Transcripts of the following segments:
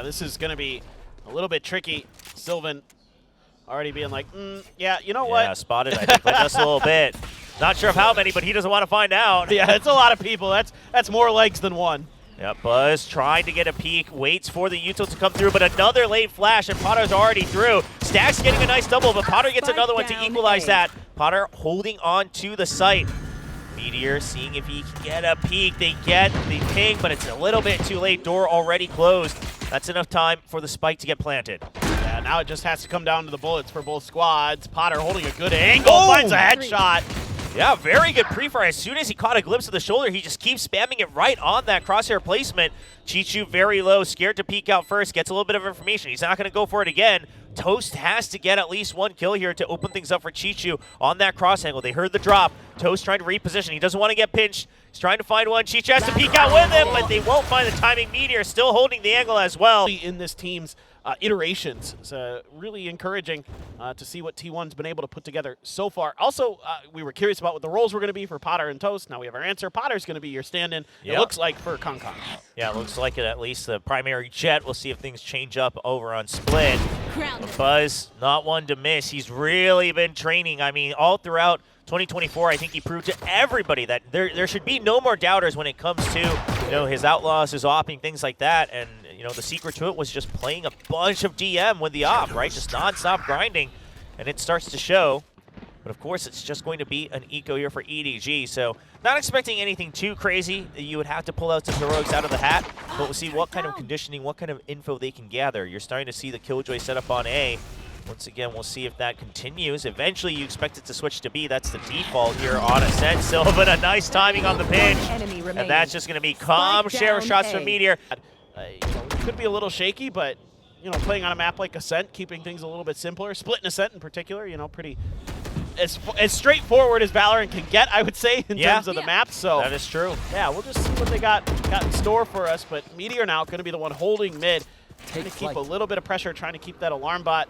This is going to be a little bit tricky. Sylvan already being like, yeah, you know what? Yeah, spotted, I think, by just a little bit. Not sure of how many, but he doesn't want to find out. Yeah, it's a lot of people. That's more legs than one. Yeah, Buzz trying to get a peek, waits for the util to come through, but another late flash, and Potter's already through. Stack's getting a nice double, but Potter gets another one to equalize that. Potter holding on to the site. Meteor seeing if he can get a peek. They get the ping, but it's a little bit too late. Door already closed. That's enough time for the spike to get planted. Yeah, now it just has to come down to the bullets for both squads. Potter holding a good angle, finds a headshot. Yeah, very good pre-fire. As soon as he caught a glimpse of the shoulder, he just keeps spamming it right on that crosshair placement. Chichu very low, scared to peek out first, gets a little bit of information. He's not going to go for it again. Toast has to get at least one kill here to open things up for Chichu on that cross angle. They heard the drop. Toast trying to reposition. He doesn't want to get pinched. He's trying to find one. Chichu has to peek out with him, but they won't find the timing. Meteor still holding the angle as well. In this team's iterations. It's really encouraging to see what T1's been able to put together so far. Also, we were curious about what the roles were going to be for Potter and Toast. Now we have our answer. Potter's going to be your stand-in, it looks like, for Kong. Yeah, it looks like it, at least the primary jet. We'll see if things change up over on Split. But Buzz, not one to miss. He's really been training. I mean, all throughout 2024, I think he proved to everybody that there should be no more doubters when it comes to, his outlaws, his opping, things like that. And, the secret to it was just playing a bunch of DM with the op, right? Just non-stop grinding, and it starts to show. But of course, it's just going to be an eco here for EDG, so not expecting anything too crazy. You would have to pull out some heroics out of the hat, but we'll see what kind of conditioning, what kind of info they can gather. You're starting to see the Killjoy set up on A. Once again, we'll see if that continues. Eventually, you expect it to switch to B. That's the default here on Ascent. Sylvan, a nice timing on the pinch, and that's just going to be calm share shots from Meteor. It could be a little shaky, but playing on a map like Ascent, keeping things a little bit simpler. Split and Ascent in particular, pretty as straightforward as Valorant can get, I would say, in terms of the map. So that is true. Yeah, we'll just see what they got in store for us. But Meteor now going to be the one holding mid, trying to keep a little bit of pressure, trying to keep that alarm bot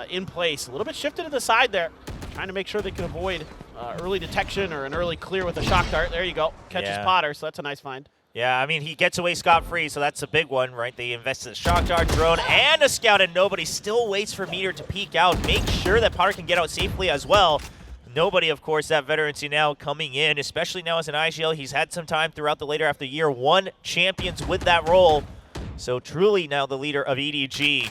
in place. A little bit shifted to the side there, trying to make sure they can avoid early detection or an early clear with a shock dart. There you go, catches Potter, so that's a nice find. Yeah, I mean, he gets away scot-free, so that's a big one, right? They invested in a shock dart, drone, and a scout, and nobody still waits for Meteor to peek out. Make sure that Potter can get out safely as well. Nobody, of course, that veterancy now coming in, especially now as an IGL. He's had some time throughout the later half of the year, won champions with that role. So truly now the leader of EDG.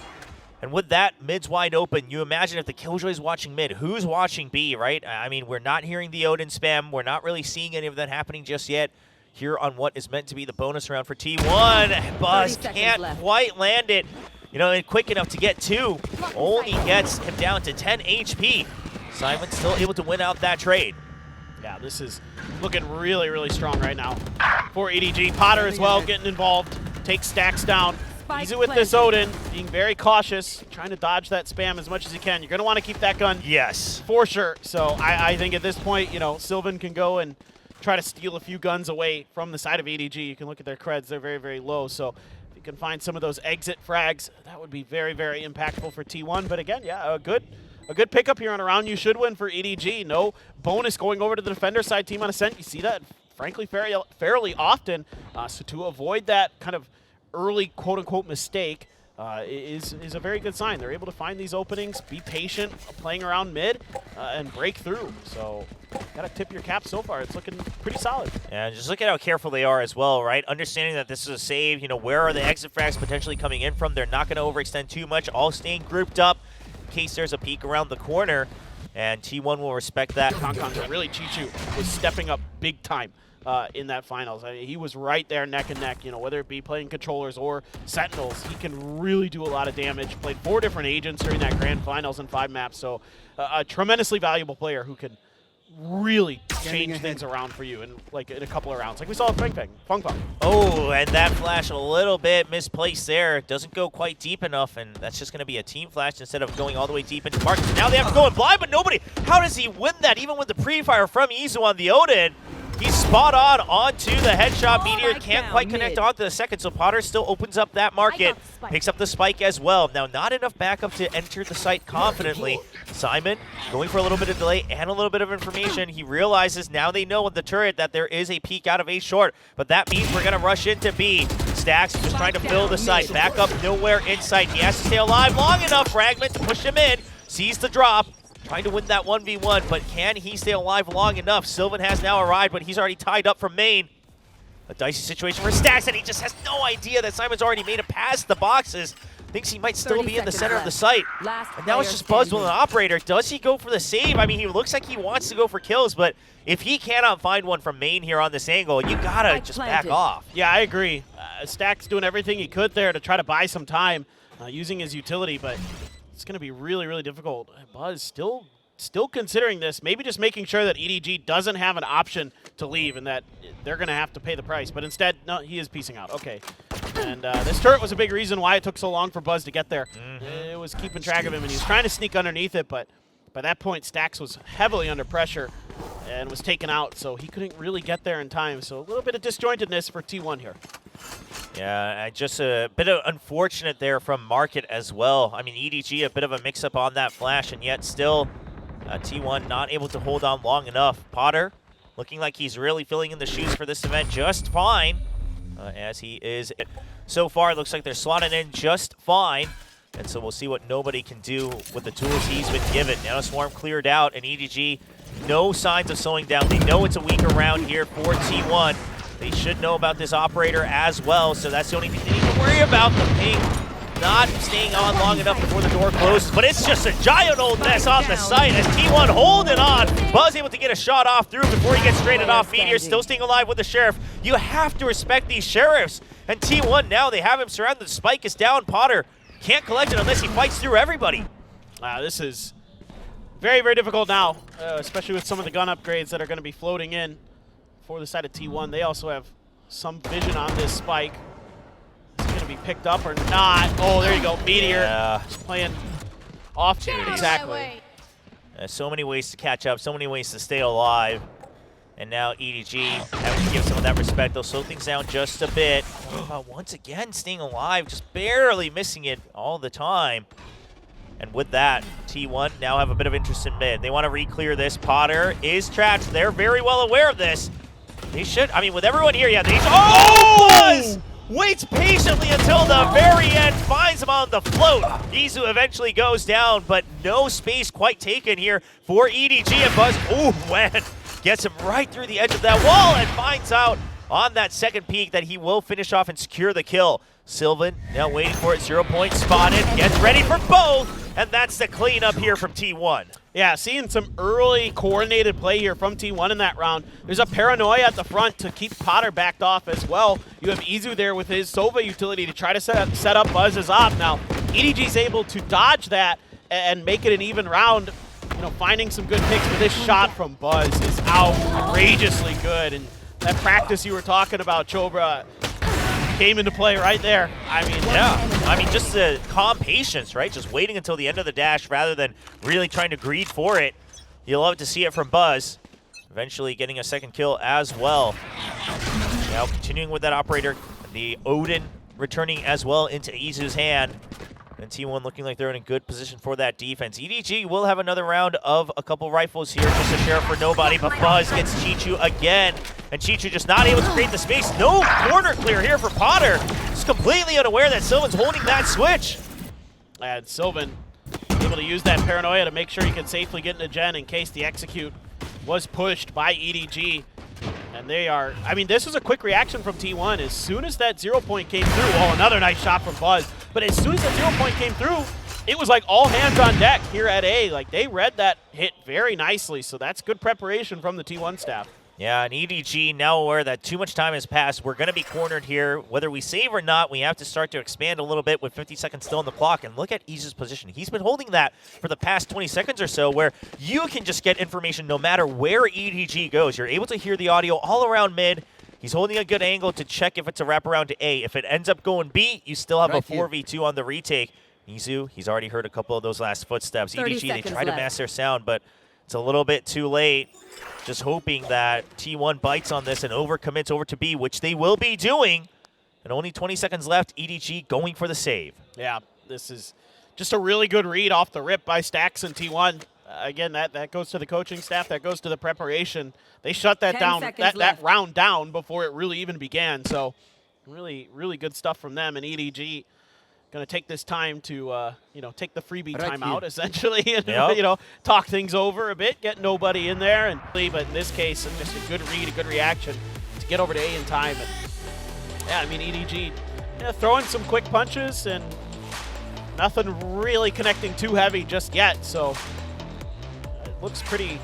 And with that, mid's wide open. You imagine if the Killjoy's watching mid, who's watching B, right? I mean, we're not hearing the Odin spam. We're not really seeing any of that happening just yet. Here on what is meant to be the bonus round for T1. Buzz can't quite land it, and quick enough to get two. Only gets him down to 10 HP. Simon's still able to win out that trade. Yeah, this is looking really, really strong right now for EDG. Potter as well getting involved, takes stacks down. Easy with this Odin, being very cautious, trying to dodge that spam as much as you can. You're going to want to keep that gun. Yes. For sure. So I think at this point, Sylvan can go and try to steal a few guns away from the side of EDG. You can look at their creds. They're very, very low. So if you can find some of those exit frags, that would be very, very impactful for T1. But again, yeah, a good pickup here on a round you should win for EDG. No bonus going over to the defender side team on Ascent. You see that, frankly, fairly often. So to avoid that kind of early quote-unquote mistake is a very good sign. They're able to find these openings, be patient, playing around mid, and break through. So gotta tip your cap so far. It's looking pretty solid. Yeah, just look at how careful they are as well, right? Understanding that this is a save, where are the exit frags potentially coming in from? They're not going to overextend too much, all staying grouped up in case there's a peek around the corner, and T1 will respect that. But really, Chichu was stepping up big time in that finals. I mean, he was right there neck and neck, whether it be playing controllers or sentinels. He can really do a lot of damage. Played 4 different agents during that grand finals and 5 maps, so a tremendously valuable player who can really change things around for you in a couple of rounds, like we saw with Feng. Oh, and that flash a little bit misplaced there. It doesn't go quite deep enough, and that's just going to be a team flash instead of going all the way deep into Marcus. Now they have to go in blind, but nobody. How does he win that, even with the pre-fire from Izu on the Odin? He's spot on onto the headshot. Meteor can't quite connect onto the second, so Potter still opens up that market. Picks up the spike as well. Now, not enough backup to enter the site confidently. Simon going for a little bit of delay and a little bit of information. He realizes now they know with the turret that there is a peek out of A short, but that means we're going to rush into B. Stacks just trying to fill the site. Back up, nowhere inside. He has to stay alive long enough. Fragment to push him in. Sees the drop. Trying to win that 1v1, but can he stay alive long enough? Sylvan has now arrived, but he's already tied up from main. A dicey situation for Stacks, and he just has no idea that Simon's already made it past the boxes. Thinks he might still be in the center of the site. And now it's just Buzz with an operator. Does he go for the save? I mean, he looks like he wants to go for kills, but if he cannot find one from main here on this angle, you gotta just back off. Yeah, I agree. Stacks doing everything he could there to try to buy some time using his utility, but it's going to be really, really difficult. Buzz still considering this, maybe just making sure that EDG doesn't have an option to leave and that they're going to have to pay the price. But instead, no, he is piecing out. Okay. And this turret was a big reason why it took so long for Buzz to get there. It was keeping track of him, and he was trying to sneak underneath it, but by that point, Stacks was heavily under pressure and was taken out, so he couldn't really get there in time. So a little bit of disjointedness for T1 here. Yeah, just a bit of unfortunate there from Market as well. I mean, EDG, a bit of a mix-up on that flash, and yet still T1 not able to hold on long enough. Potter looking like he's really filling in the shoes for this event just fine, as he is. So far, it looks like they're slotted in just fine, and so we'll see what nobody can do with the tools he's been given. Now Swarm cleared out, and EDG, no signs of slowing down. They know it's a weaker round here for T1. They should know about this operator as well, so that's the only thing they need to worry about. The ping not staying on long enough before the door closes, but it's just a giant old mess on the site as T1 holding on. Buzz able to get a shot off through before he gets traded off. Meteor still staying alive with the Sheriff. You have to respect these Sheriffs. And T1 now, they have him surrounded. The spike is down. Potter can't collect it unless he fights through everybody. This is very, very difficult now, especially with some of the gun upgrades that are going to be floating in for the side of T1. They also have some vision on this spike. Is it going to be picked up or not? Oh, there you go. Meteor just playing off. Exactly. So many ways to catch up, so many ways to stay alive. And now EDG having to give some of that respect. They'll slow things down just a bit. Once again, staying alive, just barely missing it all the time. And with that, T1 now have a bit of interest in mid. They want to re-clear this. Potter is trapped. They're very well aware of this. They should, I mean, with everyone here, yeah, they should. Oh! Buzz waits patiently until the very end, finds him on the float. Izu eventually goes down, but no space quite taken here for EDG, and Buzz, ooh, Wen gets him right through the edge of that wall and finds out on that second peek that he will finish off and secure the kill. Sylvan now waiting for it, 0 point spotted, gets ready for both, and that's the cleanup here from T1. Yeah, seeing some early coordinated play here from T1 in that round. There's a paranoia at the front to keep Potter backed off as well. You have Izu there with his Sova utility to try to set up Buzz's op. Now, EDG's able to dodge that and make it an even round, you know, finding some good picks, but this shot from Buzz is outrageously good. And that practice you were talking about, Chobra, came into play right there. I mean, yeah. I mean, just the calm patience, right? Just waiting until the end of the dash rather than really trying to greed for it. You'll love to see it from Buzz. Eventually getting a second kill as well. Now continuing with that operator. The Odin returning as well into Izu's hand. And T1 looking like they're in a good position for that defense. EDG will have another round of a couple rifles here. Just a sheriff for nobody, but Buzz gets Chichu again. And Chichu just not able to create the space. No corner clear here for Potter. Just completely unaware that Sylvan's holding that switch. And Sylvan able to use that paranoia to make sure he can safely get into Gen in case the execute was pushed by EDG. And they are, I mean, this was a quick reaction from T1. As soon as that 0 point came through, oh, another nice shot from Buzz. But as soon as that 0 point came through, it was like all hands on deck here at A. Like, they read that hit very nicely, so that's good preparation from the T1 staff. Yeah, and EDG now aware that too much time has passed. We're going to be cornered here. Whether we save or not, we have to start to expand a little bit with 50 seconds still on the clock. And look at Izu's position. He's been holding that for the past 20 seconds or so, where you can just get information no matter where EDG goes. You're able to hear the audio all around mid. He's holding a good angle to check if it's a wraparound to A. If it ends up going B, you still have a 4v2 on the retake. Izu, he's already heard a couple of those last footsteps. EDG, they try to mask their sound, but it's a little bit too late. Just hoping that T1 bites on this and overcommits over to B, which they will be doing. And only 20 seconds left, EDG going for the save. Yeah, this is just a really good read off the rip by Stacks and T1. Again, that goes to the coaching staff, that goes to the preparation. They shut that down, that round down before it really even began. So Really, really good stuff from them, and EDG going to take this time to, take the freebie time out, essentially, and, talk things over a bit, get nobody in there, and but in this case, just a good read, a good reaction to get over to A in time. And, yeah, I mean, EDG throwing some quick punches, and nothing really connecting too heavy just yet, so it looks pretty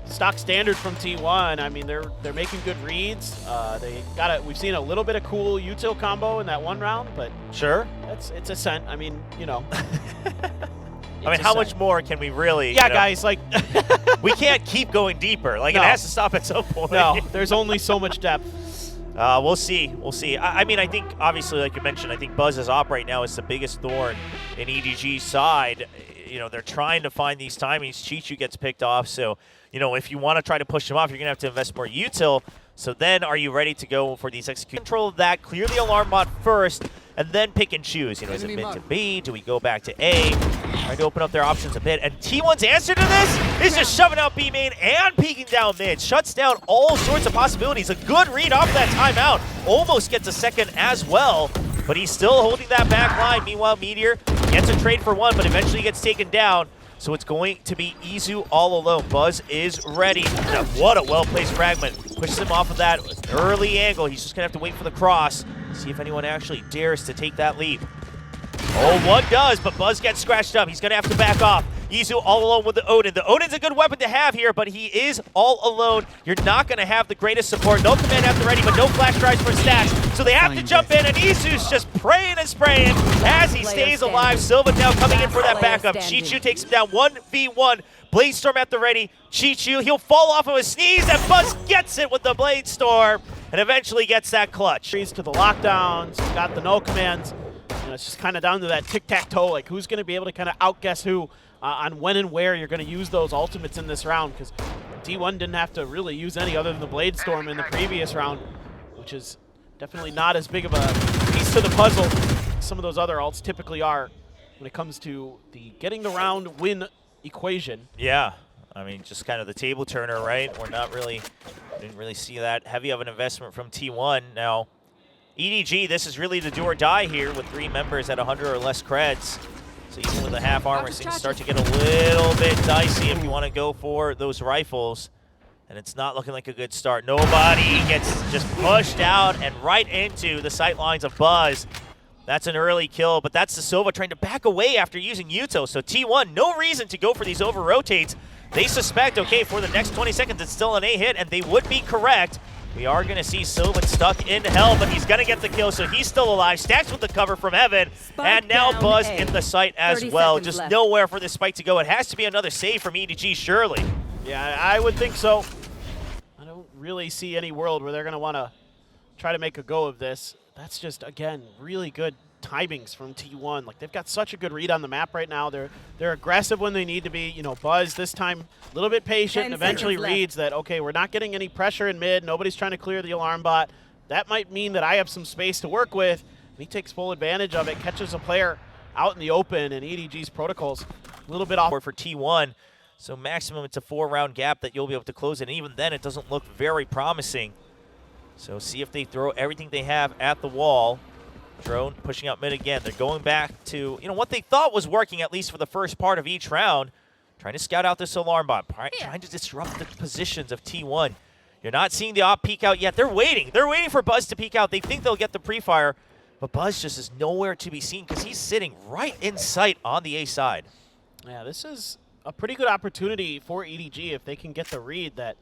stock standard from T1. I mean, they're making good reads. We've seen a little bit of cool util combo in that one round, but sure, it's a cent. I mean, I mean, how much more can we really? Yeah, guys, like we can't keep going deeper. Like, no. It has to stop at some point. No, there's only so much depth. We'll see. We'll see. I mean, I think, obviously, like you mentioned, I think Buzz's op right now is the biggest thorn in EDG's side. They're trying to find these timings. Chichu gets picked off, so, if you want to try to push him off, you're going to have to invest more util. So then are you ready to go for these execute? Control of that, clear the alarm bot first, and then pick and choose. Is it mid to B? Do we go back to A? Trying to open up their options a bit. And T1's answer to this is just shoving out B main and peeking down mid. Shuts down all sorts of possibilities. A good read off that timeout. Almost gets a second as well, but he's still holding that back line. Meanwhile, Meteor gets a trade for one, but eventually gets taken down. So it's going to be Izu all alone. Buzz is ready. Now, what a well-placed fragment. Pushes him off of that early angle. He's just going to have to wait for the cross. See if anyone actually dares to take that leap. Oh, one does, but Buzz gets scratched up. He's going to have to back off. Izu all alone with the Odin. The Odin's a good weapon to have here, but he is all alone. You're not going to have the greatest support. No command at the ready, but no flash drives for stacks. So they have to jump in, and Izu's just praying and spraying as he stays alive. Silva now coming in for that backup. Chichu takes him down 1v1. Bladestorm at the ready. Chichu, he'll fall off of a sneeze, and Buzz gets it with the Bladestorm, and eventually gets that clutch. To the lockdowns, got the no commands. It's just kind of down to that tic-tac-toe, like who's going to be able to kind of outguess who on when and where you're going to use those ultimates in this round, because T1 didn't have to really use any other than the Bladestorm in the previous round, which is definitely not as big of a piece to the puzzle as some of those other alts typically are when it comes to the getting the round win equation. Yeah, I mean, just kind of the table turner, right? Didn't really see that heavy of an investment from T1. Now, EDG, this is really the do or die here with 3 members at 100 or less creds. So even with the half armor, things start to get a little bit dicey if you want to go for those rifles. And it's not looking like a good start. Nobody gets just pushed out and right into the sight lines of Buzz. That's an early kill, but that's the Silva trying to back away after using Yuto. So T1, no reason to go for these over-rotates. They suspect, okay, for the next 20 seconds, it's still an A hit, and they would be correct. We are going to see Sylvan stuck in hell, but he's going to get the kill, so he's still alive. Stacks with the cover from Heaven, and now Buzz in the site as well. Just nowhere for this spike to go. It has to be another save from EDG, surely. Yeah, I would think so. I don't really see any world where they're going to want to try to make a go of this. That's just, again, really good timings from T1. Like, they've got such a good read on the map right now. They're aggressive when they need to be. Buzz this time a little bit patient and eventually reads that, okay, we're not getting any pressure in mid. Nobody's trying to clear the alarm bot. That might mean that I have some space to work with. And he takes full advantage of it, catches a player out in the open, and EDG's protocols a little bit off. For T1, so maximum it's a 4-round gap that you'll be able to close it. And even then, it doesn't look very promising. So see if they throw everything they have at the wall. Drone pushing out mid again. They're going back to, what they thought was working, at least for the first part of each round. Trying to scout out this alarm bot. Trying to disrupt the positions of T1. You're not seeing the op peek out yet. They're waiting. They're waiting for Buzz to peek out. They think they'll get the pre-fire. But Buzz just is nowhere to be seen because he's sitting right in sight on the A side. Yeah, this is a pretty good opportunity for EDG if they can get the read that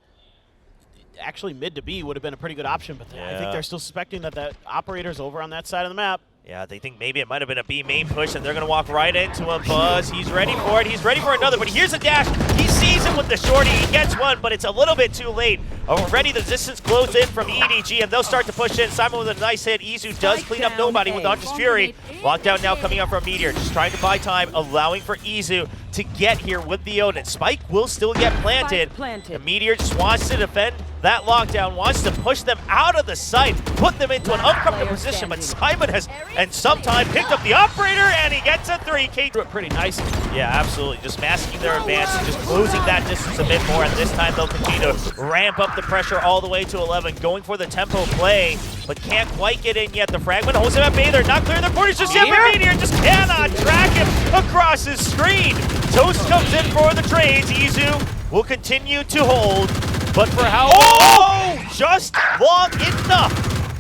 actually mid to B would have been a pretty good option, but I think they're still suspecting that that operator's over on that side of the map. Yeah, they think maybe it might have been a B main push, and they're going to walk right into him. Buzz, he's ready for it. He's ready for another, but here's a dash. He sees him with the shorty. He gets one, but it's a little bit too late. Already the distance closed in from EDG, and they'll start to push in. Simon with a nice hit. Izu does clean up nobody with Hunter's Fury. Lockdown now coming up from Meteor, just trying to buy time, allowing for Izu to get here with the Odin. Spike will still get planted. And Meteor just wants to defend that lockdown, wants to push them out of the site, put them into an uncomfortable position, but Simon has, and sometime, picked up the operator, and he gets gets a 3K. Do it pretty nice. Yeah, absolutely. Just masking their advance and just closing that distance a bit more. And this time they'll continue to ramp up the pressure all the way to 11, going for the tempo play, but can't quite get in yet. The fragment holds him at bay. They're not clearing their corners just yet, but Meteor just cannot track him across his screen. Toast comes in for the trades. Izu will continue to hold, but for how long? Just long enough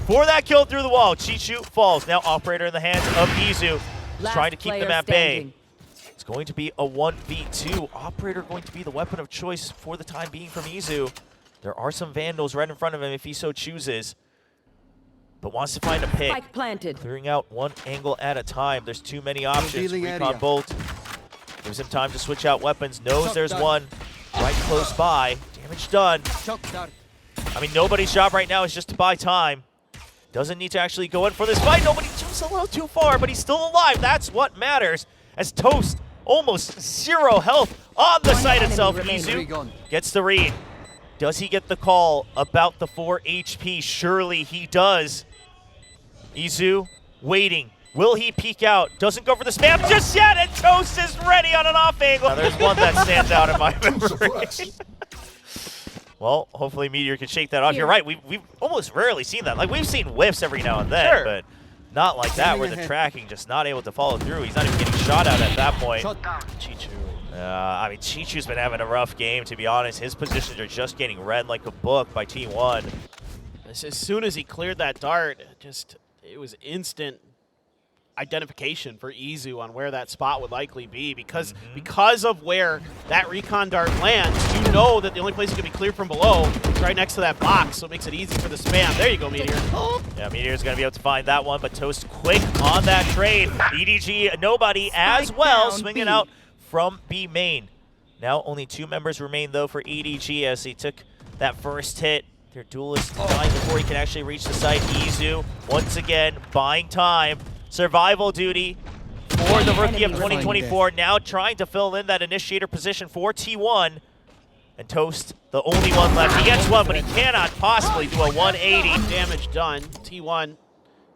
for that kill through the wall. Chichu falls. Now operator in the hands of Izu. He's trying to keep them at bay. It's going to be a 1v2. Operator going to be the weapon of choice for the time being from Izu. There are some Vandals right in front of him if he so chooses, but wants to find a pick. Spike planted. Clearing out one angle at a time. There's too many options. Recon bolt. Gives him time to switch out weapons. Knows there's one right close by. Damage done. I mean, nobody's job right now is just to buy time. Doesn't need to actually go in for this fight. Nobody jumps a little too far, but he's still alive. That's what matters. As Toast, almost 0 health on the site itself. Izu gets the read. Does he get the call about the 4 HP? Surely he does. Izu waiting. Will he peek out? Doesn't go for the spam just yet, and Toast is ready on an off angle. Now, there's one that stands out in my memory. Well, hopefully Meteor can shake that off. You're right, we've almost rarely seen that. Like, we've seen whiffs every now and then, but not like that, where the tracking just not able to follow through. He's not even getting shot at that point. Chichu. I mean, Chichu's been having a rough game, to be honest. His positions are just getting read like a book by T1. As soon as he cleared that dart, it was instant identification for Izu on where that spot would likely be, because of where that recon dart lands, you know that the only place it can be cleared from below is right next to that box, so it makes it easy for the spam. There you go, Meteor. Yeah, Meteor's going to be able to find that one, but Toast quick on that trade. EDG, nobody as well, swinging out from B main. Now only 2 members remain, though, for EDG as he took that first hit. Their duelist dying before he can actually reach the site. Izu, once again, buying time. Survival duty for the rookie of 2024, now trying to fill in that initiator position for T1. And Toast, the only one left. He gets one, but he cannot possibly do a 180. Damage done. T1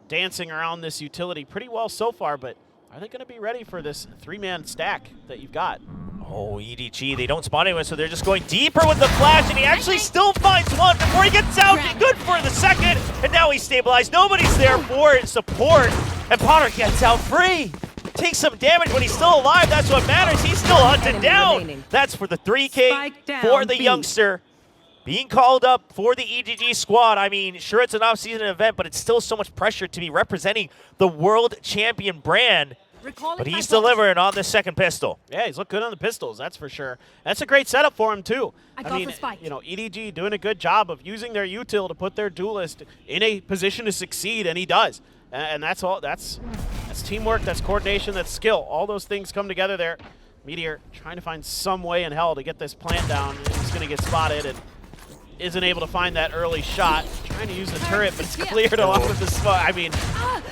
dancing around this utility pretty well so far, but are they going to be ready for this 3-man stack that you've got? Oh, EDG, they don't spawn anyone, so they're just going deeper with the flash, and he actually still finds one before he gets out. Good for the second, and now he's stabilized. Nobody's there for support, and Potter gets out free. Takes some damage, but he's still alive. That's what matters. He's still hunted down. That's for the 3K for the youngster. Being called up for the EDG squad. I mean, sure, it's an off-season event, but it's still so much pressure to be representing the world champion brand. But he's delivering on this second pistol. Yeah, he's looked good on the pistols, that's for sure. That's a great setup for him, too. I mean, you know, EDG doing a good job of using their util to put their duelist in a position to succeed, and he does. And that's all. That's teamwork, that's coordination, that's skill. All those things come together there. Meteor trying to find some way in hell to get this plant down. He's going to get spotted and isn't able to find that early shot. Trying to use the turret, but it's cleared off with the smoke. I mean,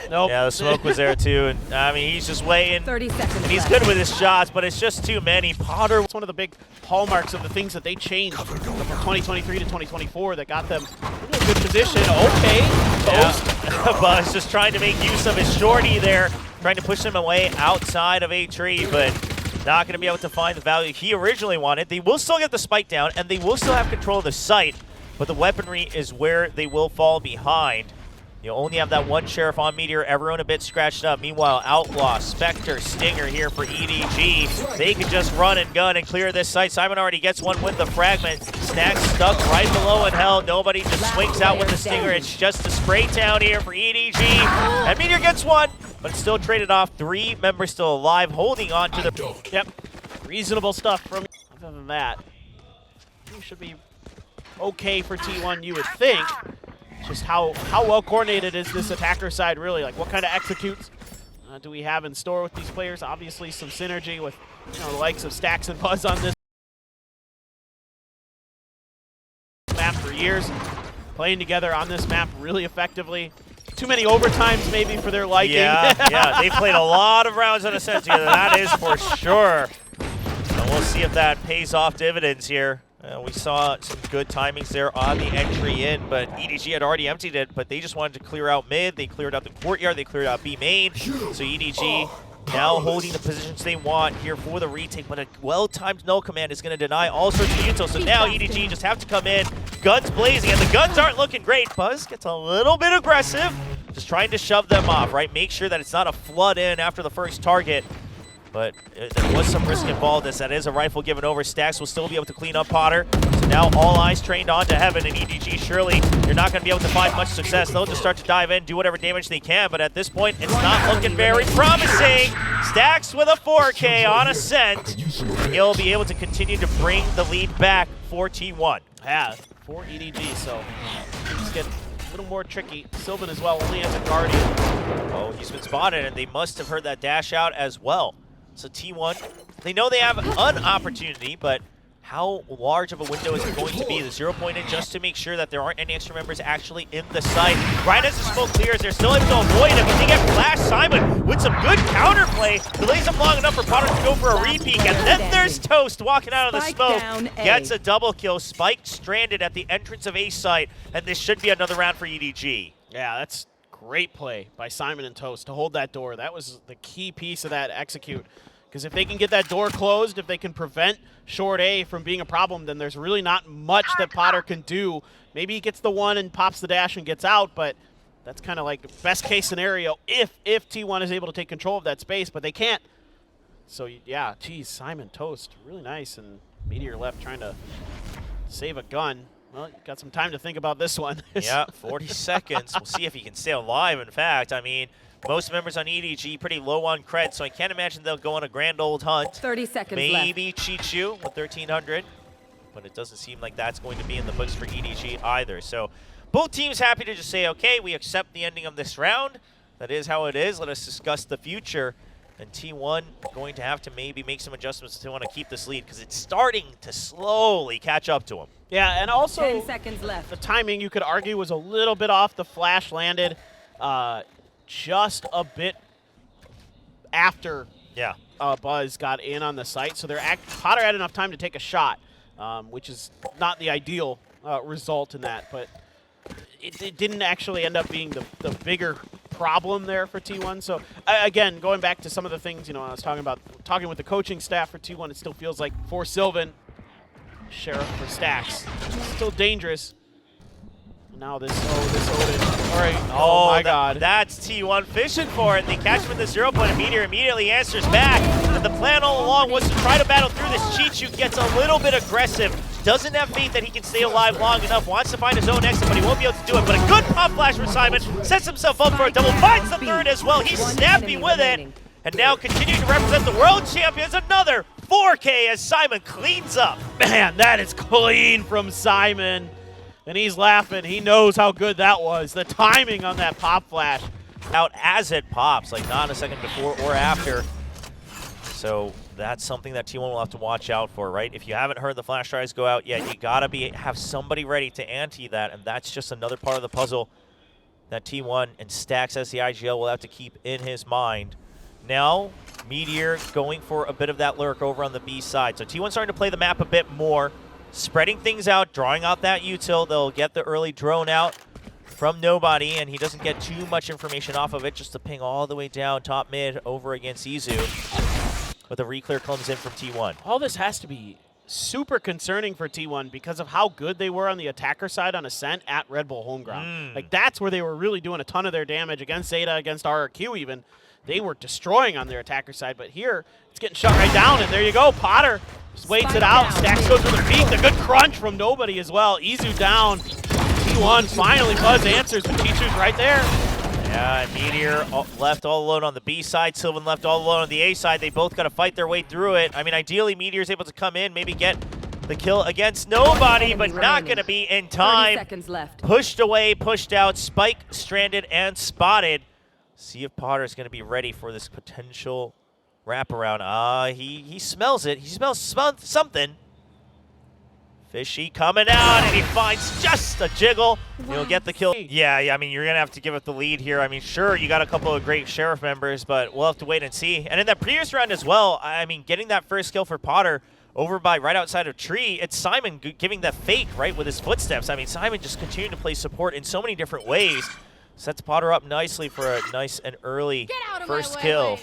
nope. Yeah, the smoke was there too, and I mean, he's just waiting. 30 seconds and he's good with his shots, but it's just too many. Potter. It's one of the big hallmarks of the things that they changed from 2023 to 2024 that got them in a good position. Okay, yeah. Buzz just trying to make use of his shorty there, trying to push him away outside of a tree, but not going to be able to find the value he originally wanted. They will still get the spike down, and they will still have control of the site, but the weaponry is where they will fall behind. You only have that one Sheriff on Meteor, everyone a bit scratched up. Meanwhile, Outlaw, Spectre, Stinger here for EDG. They could just run and gun and clear this site. Simon already gets one with the fragment. Snack stuck right below in hell. Nobody just swings out with the Stinger. It's just a spray town here for EDG. And Meteor gets one, but it's still traded off. 3 members still alive, holding on to the... Yep, reasonable stuff from... Other than that, you should be okay for T1, you would think. Just how well coordinated is this attacker side really? Like, what kind of executes do we have in store with these players? Obviously some synergy with, you know, the likes of Stacks and Buzz on this map for years, playing together on this map really effectively. Too many overtimes maybe for their liking. Yeah, they played a lot of rounds on a set together, that is for sure. And we'll see if that pays off dividends here. We saw some good timings there on the entry in, but EDG had already emptied it, but they just wanted to clear out mid. They cleared out the courtyard, they cleared out B main. So EDG now holding the positions they want here for the retake, but a well-timed null command is going to deny all sorts of util. So now EDG just have to come in, guns blazing, and the guns aren't looking great. Buzz gets a little bit aggressive, just trying to shove them off, right? Make sure that it's not a flood in after the first target. But there was some risk involved as that is a rifle given over. Stacks will still be able to clean up Potter. So now all eyes trained on to Heaven, and EDG surely you're not going to be able to find much success. They'll just start to dive in, do whatever damage they can, but at this point it's not looking very promising. Stacks with a 4K on Ascent. He'll be able to continue to bring the lead back for T1. Yeah, for EDG, so things get a little more tricky. Sylvan as well, only as a Guardian. Oh, he's been spotted, and they must have heard that dash out as well. So T1, they know they have an opportunity, but how large of a window is it going to be? The 0 point in just to make sure that there aren't any extra members actually in the site. Right as the smoke clears, they're still able to avoid him. They get flash Simon with some good counterplay. Delays him long enough for Potter to go for a repeat. And then there's Toast walking out of the smoke. Gets a double kill. Spike stranded at the entrance of A site, and this should be another round for EDG. Yeah, that's great play by Simon and Toast to hold that door. That was the key piece of that execute. Because if they can get that door closed, if they can prevent short A from being a problem, then there's really not much that Potter can do. Maybe he gets the one and pops the dash and gets out, but that's kind of like the best case scenario if T1 is able to take control of that space, but they can't. So yeah, geez, Simon, Toast, really nice, and Meteor left trying to save a gun. Well, you got some time to think about this one. Yeah, 40 seconds. We'll see if he can stay alive, in fact. I mean, most members on EDG pretty low on cred, so I can't imagine they'll go on a grand old hunt. 30 seconds Maybe left. Chichu with 1,300, but it doesn't seem like that's going to be in the books for EDG either. So both teams happy to just say, okay, we accept the ending of this round. That is how it is. Let us discuss the future. And T1 going to have to maybe make some adjustments to want to keep this lead because it's starting to slowly catch up to them. Yeah, and also 10 seconds left. The timing, you could argue, was a little bit off. The flash landed just a bit after Buzz got in on the site. So Potter had enough time to take a shot, which is not the ideal result in that. But it didn't actually end up being the bigger problem there for T1. So again, going back to some of the things, I was talking with the coaching staff for T1, it still feels like for Sylvan, Sheriff for Stacks, still dangerous. Now this Odin. All right. Oh my God. That's T1 fishing for it. They catch him in the 0 point. Meteor immediately answers back. And the plan all along was to try to battle through this. Chichu gets a little bit aggressive. Doesn't have faith that he can stay alive long enough. Wants to find his own exit, but he won't be able to do it. But a good pop flash for Simon. Sets himself up for a double. Finds the third as well. He's snappy with it. And now continuing to represent the world champions. Another 4K as Simon cleans up. Man, that is clean from Simon. And he's laughing. He knows how good that was. The timing on that pop flash. Out as it pops, like not a second before or after. So that's something that T1 will have to watch out for, right? If you haven't heard the flash tries go out yet, you gotta have somebody ready to ante that, and that's just another part of the puzzle that T1 and Stacks as the IGL will have to keep in his mind. Now, Meteor going for a bit of that lurk over on the B side. So T1 starting to play the map a bit more. Spreading things out, drawing out that util. They'll get the early drone out from nobody, and he doesn't get too much information off of it, just to ping all the way down top mid over against Izu. But the reclear comes in from T1. All this has to be super concerning for T1 because of how good they were on the attacker side on Ascent at Red Bull Homeground. Like, that's where they were really doing a ton of their damage against Zeta, against RRQ even. They were destroying on their attacker side, but here it's getting shut right down, and there you go. Potter just waits it out. Stacks goes for the peek. The good crunch from nobody as well. Izu down. T1 finally Buzz answers, but Chichu's right there. Yeah, and Meteor left all alone on the B side. Sylvan left all alone on the A side. They both got to fight their way through it. I mean, ideally, Meteor's able to come in, maybe get the kill against nobody, but not going to be in time. 30 seconds left. Pushed away, pushed out. Spike stranded and spotted. See if Potter's going to be ready for this potential wraparound. He smells it. He smells something. Fishy coming out, and he finds just a jiggle. He'll get the kill. Yeah, I mean, you're going to have to give it the lead here. I mean, sure, you got a couple of great Sheriff members, but we'll have to wait and see. And in that previous round as well, I mean, getting that first kill for Potter over by right outside of Tree, it's Simon giving that fake, right, with his footsteps. I mean, Simon just continuing to play support in so many different ways. Sets Potter up nicely for a nice and early first kill.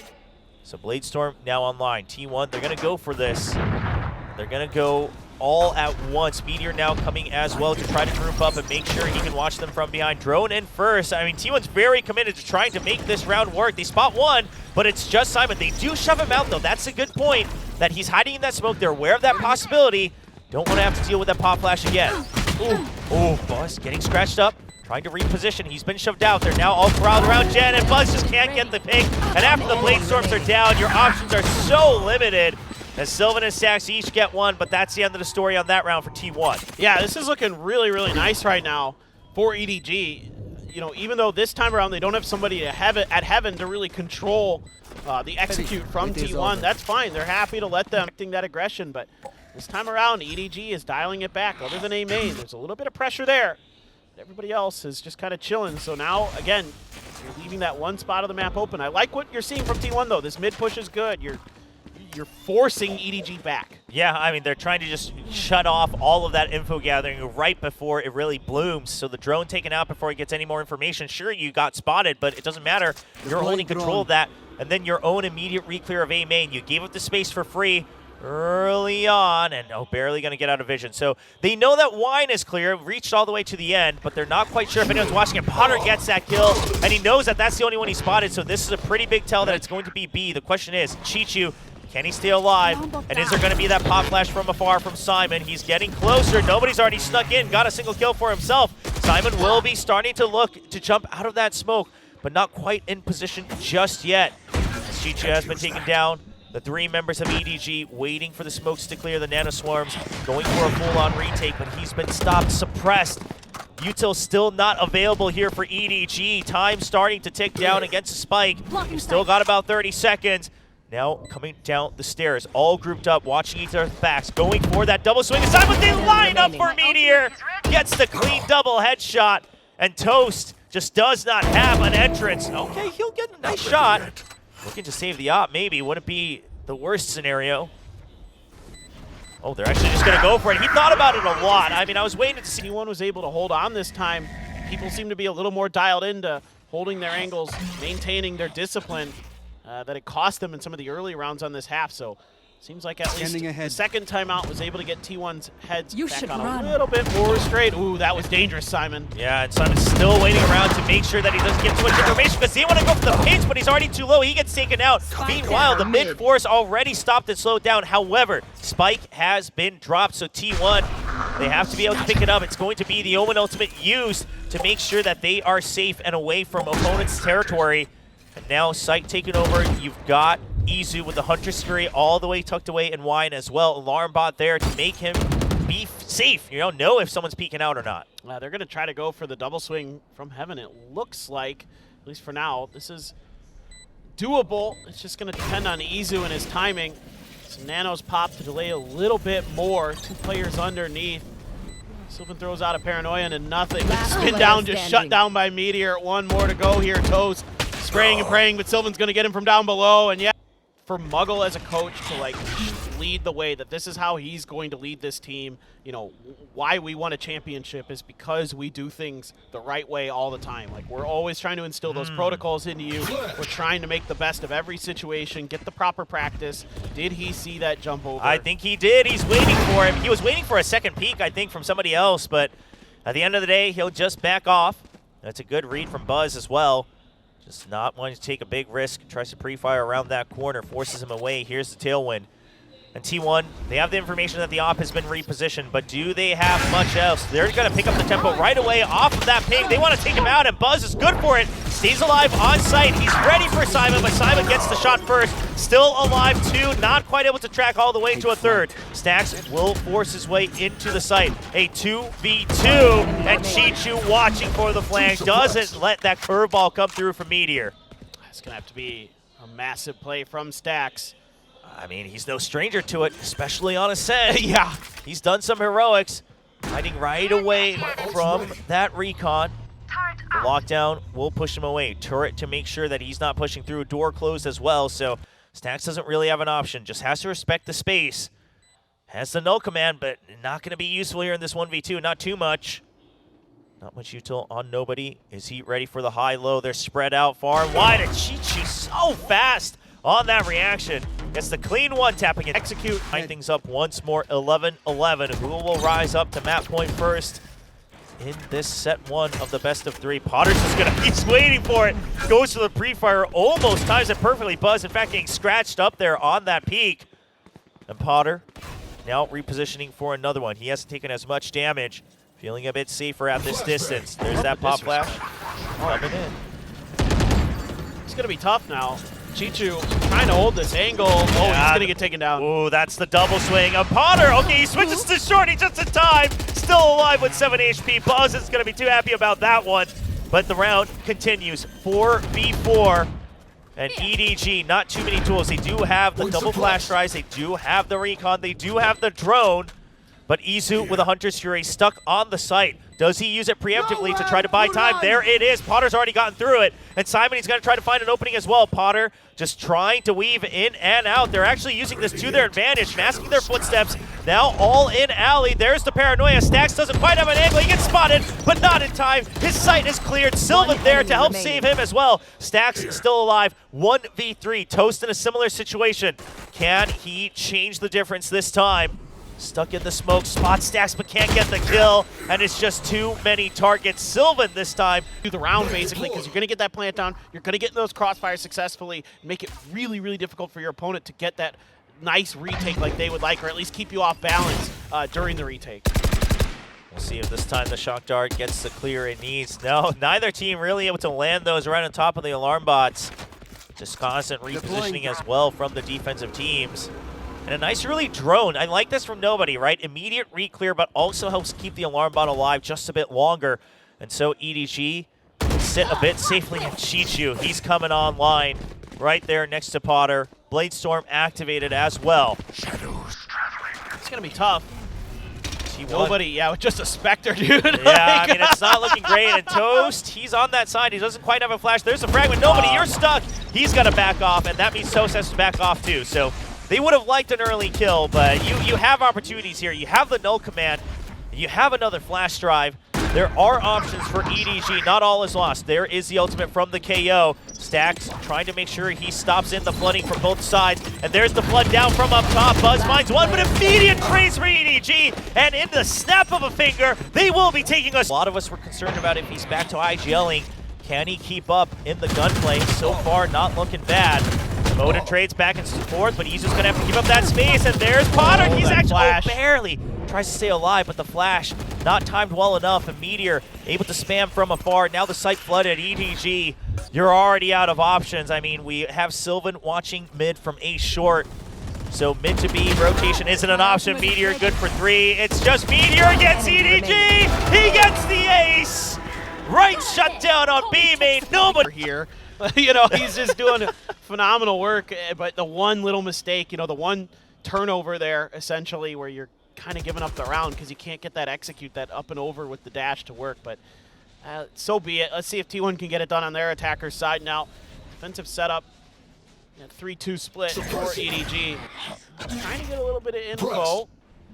So Bladestorm now online. T1, they're going to go for this. They're going to go all at once. Meteor now coming as well to try to group up and make sure he can watch them from behind. Drone in first. I mean, T1's very committed to trying to make this round work. They spot one, but it's just Simon. They do shove him out, though. That's a good point, that he's hiding in that smoke. They're aware of that possibility. Don't want to have to deal with that pop flash again. Ooh, Buzz getting scratched up. Trying to reposition. He's been shoved out. They're now all corralled around Jen, and Buzz just can't get the pick. And after the Bladestorms are down, your options are so limited. As Sylvan and Stacks each get one, but that's the end of the story on that round for T1. Yeah, this is looking really, really nice right now for EDG. You know, even though this time around they don't have somebody at Heaven to really control the execute from T1, that's fine. They're happy to let them acting that aggression, but this time around, EDG is dialing it back. Other than A main, there's a little bit of pressure there. Everybody else is just kind of chilling. So now, again, you're leaving that one spot of the map open. I like what you're seeing from T1, though. This mid push is good. You're forcing EDG back. Yeah, I mean, they're trying to just shut off all of that info gathering right before it really blooms. So the drone taken out before he gets any more information. Sure, you got spotted, but it doesn't matter. You're holding control of that. And then your own immediate re-clear of A main. You gave up the space for free early on, and barely going to get out of vision. So they know that Wine is clear, reached all the way to the end, but they're not quite sure if anyone's watching it. Potter gets that kill, and he knows that that's the only one he spotted, so this is a pretty big tell that it's going to be B. The question is, Chichu, can he stay alive? And is there going to be that pop flash from afar from Simon? He's getting closer. Nobody's already snuck in, got a single kill for himself. Simon will be starting to look to jump out of that smoke, but not quite in position just yet. Chichu has been taken down. The three members of EDG waiting for the smokes to clear the nano swarms, going for a full-on retake, but he's been stopped, suppressed. Util still not available here for EDG. Time starting to tick down against a spike. You've still got about 30 seconds. Now coming down the stairs, all grouped up, watching each other's backs, going for that double swing. Simon, they line up for Meteor. Gets the clean double headshot, and Toast just does not have an entrance. Okay, he'll get a nice shot. Looking to save the op, maybe. Wouldn't be the worst scenario. Oh, they're actually just going to go for it. He thought about it a lot. I mean, I was waiting to see. Anyone was able to hold on this time. People seem to be a little more dialed into holding their angles, maintaining their discipline that it cost them in some of the early rounds on this half. So seems like at least the second time out was able to get T1's heads back on a little bit more straight. Ooh, that was dangerous, Simon. Yeah, and Simon's still waiting around to make sure that he doesn't get too much information because he want to go for the pinch, but he's already too low. He gets taken out. Meanwhile, the mid force already stopped and slowed down. However, Spike has been dropped, so T1, they have to be able to pick it up. It's going to be the Omen Ultimate used to make sure that they are safe and away from opponent's territory. And now Sight taken over. You've got Izu with the Huntress Fury all the way tucked away in Wine as well. Alarm bot there to make him be safe. You don't know if someone's peeking out or not. They're going to try to go for the double swing from Heaven. It looks like, at least for now, this is doable. It's just going to depend on Izu and his timing. Some nanos pop to delay a little bit more. Two players underneath. Sylvan throws out a Paranoia into nothing. Spin down, just shut down by Meteor. One more to go here. Toast spraying and praying, but Sylvan's going to get him from down below. And yeah, for Muggle as a coach to like lead the way, that this is how he's going to lead this team. You know, why we won a championship is because we do things the right way all the time. Like, we're always trying to instill those protocols into you. We're trying to make the best of every situation, get the proper practice. Did he see that jump over? I think he did. He's waiting for him. He was waiting for a second peek, I think, from somebody else, but at the end of the day, he'll just back off. That's a good read from Buzz as well. Just not wanting to take a big risk. Tries to pre-fire around that corner, forces him away. Here's the tailwind. And T1, they have the information that the op has been repositioned, but do they have much else? They're going to pick up the tempo right away off of that ping. They want to take him out, and Buzz is good for it. Stays alive on site. He's ready for Simon, but Simon gets the shot first. Still alive too, not quite able to track all the way to a third. Stacks will force his way into the site. A 2v2, and Chichu watching for the flank. Doesn't let that curveball come through from Meteor. It's going to have to be a massive play from Stacks. I mean, he's no stranger to it, especially on Ascent. Yeah. He's done some heroics, hiding right away from that recon. The lockdown will push him away. Turret to make sure that he's not pushing through. Door closed as well, so Stacks doesn't really have an option. Just has to respect the space. Has the null command, but not going to be useful here in this 1v2. Not too much. Not much util on nobody. Is he ready for the high-low? They're spread out far and wide, and Chichu so fast on that reaction. Gets the clean one, tapping it. Execute. Tying things up once more, 11-11. Who will rise up to map point first in this set one of the best of three? Potter's just gonna, he's waiting for it. Goes to the pre-fire, almost times it perfectly. Buzz, in fact, getting scratched up there on that peak. And Potter now repositioning for another one. He hasn't taken as much damage. Feeling a bit safer at this distance. There's that pop flash coming in. It's gonna be tough now. Chichu trying to hold this angle. Oh, he's gonna get taken down. Ooh, that's the double swing of Potter. Okay, he switches to shorty just in time. Still alive with 7 HP. Buzz is gonna be too happy about that one. But the round continues. 4v4. And EDG, not too many tools. They do have the double flash drives. They do have the recon. They do have the drone. But Izu with a Hunter's Fury stuck on the site. Does he use it preemptively to try to buy time? There it is. Potter's already gotten through it. And Simon, he's going to try to find an opening as well. Potter just trying to weave in and out. They're actually using this to their advantage, masking their footsteps. Now all in alley. There's the paranoia. Stax doesn't quite have an angle. He gets spotted, but not in time. His sight is cleared. Sylvan there to help save him as well. Stax still alive. 1v3. Toast in a similar situation. Can he change the difference this time? Stuck in the smoke, spot Stax, but can't get the kill, and it's just too many targets. Sylvan this time. Do the round basically, because you're going to get that plant down, you're going to get those crossfires successfully, make it really, really difficult for your opponent to get that nice retake like they would like, or at least keep you off balance during the retake. We'll see if this time the shock dart gets the clear it needs. No, neither team really able to land those right on top of the alarm bots. Just constant repositioning as well from the defensive teams. And a nice early drone. I like this from nobody, right? Immediate re-clear, but also helps keep the alarm bot alive just a bit longer. And so EDG sit a bit safely in Chichu. He's coming online right there next to Potter. Bladestorm activated as well. Shadows traveling. It's going to be tough. Nobody, yeah, just a Spectre, dude. Yeah, I mean, it's not looking great. And Toast, he's on that side. He doesn't quite have a flash. There's a fragment. Nobody, you're stuck. He's got to back off, and that means Toast has to back off too. So they would have liked an early kill, but you have opportunities here. You have the null command. You have another flash drive. There are options for EDG. Not all is lost. There is the ultimate from the KO. Stax trying to make sure he stops in the flooding from both sides. And there's the flood down from up top. Buzz finds one, but immediate trace for EDG. And in the snap of a finger, they will be taking us. A lot of us were concerned about if he's back to IGLing. Can he keep up in the gunplay? So far, not looking bad. Moden trades back and forth, but he's just going to have to give up that space. And there's Potter. He's actually barely tries to stay alive, but the flash not timed well enough. And Meteor able to spam from afar. Now the site flooded. EDG, you're already out of options. I mean, we have Sylvan watching mid from A short. So mid to B rotation isn't an option. Meteor good for 3. It's just Meteor against EDG. He gets the ace. Right shutdown on B main. Nobody here. You know, he's just doing phenomenal work, but the one little mistake, you know, the one turnover there, essentially, where you're kind of giving up the round because you can't get that execute, that up and over with the dash to work, but so be it. Let's see if T1 can get it done on their attacker's side now. Defensive setup, 3-2 split for EDG. Trying to get a little bit of info.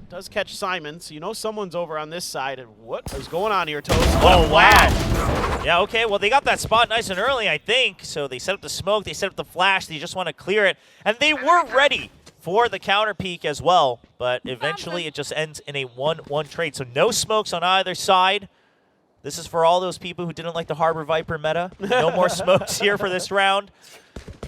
Does catch Simon, so you know someone's over on this side. And what is going on here, Toast? Oh, wow. Yeah, okay, well, they got that spot nice and early, I think. So they set up the smoke, they set up the flash, they just want to clear it. And they were ready for the counter peek as well, but eventually it just ends in a 1-1 trade. So no smokes on either side. This is for all those people who didn't like the Harbor Viper meta. No more smokes here for this round.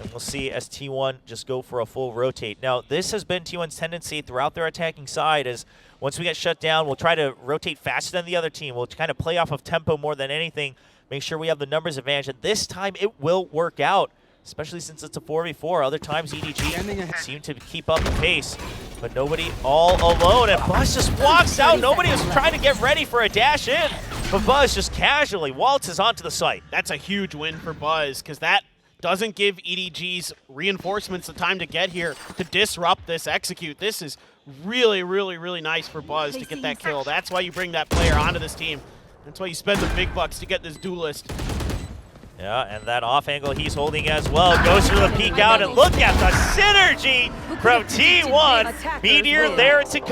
And we'll see as T1 just go for a full rotate. Now, this has been T1's tendency throughout their attacking side is once we get shut down, we'll try to rotate faster than the other team. We'll kind of play off of tempo more than anything, make sure we have the numbers advantage. And this time it will work out, especially since it's a 4v4. Other times EDG seem to keep up the pace, but nobody all alone. And Buzz just walks out. Nobody was trying to get ready for a dash in, but Buzz just casually waltzes onto the site. That's a huge win for Buzz because that doesn't give EDG's reinforcements the time to get here to disrupt this execute. This is really, really, really nice for Buzz to get that kill. That's why you bring that player onto this team. That's why you spend the big bucks to get this duelist. Yeah, and that off angle he's holding as well. Goes through the peek out, and look at the synergy from T1. Meteor there to come.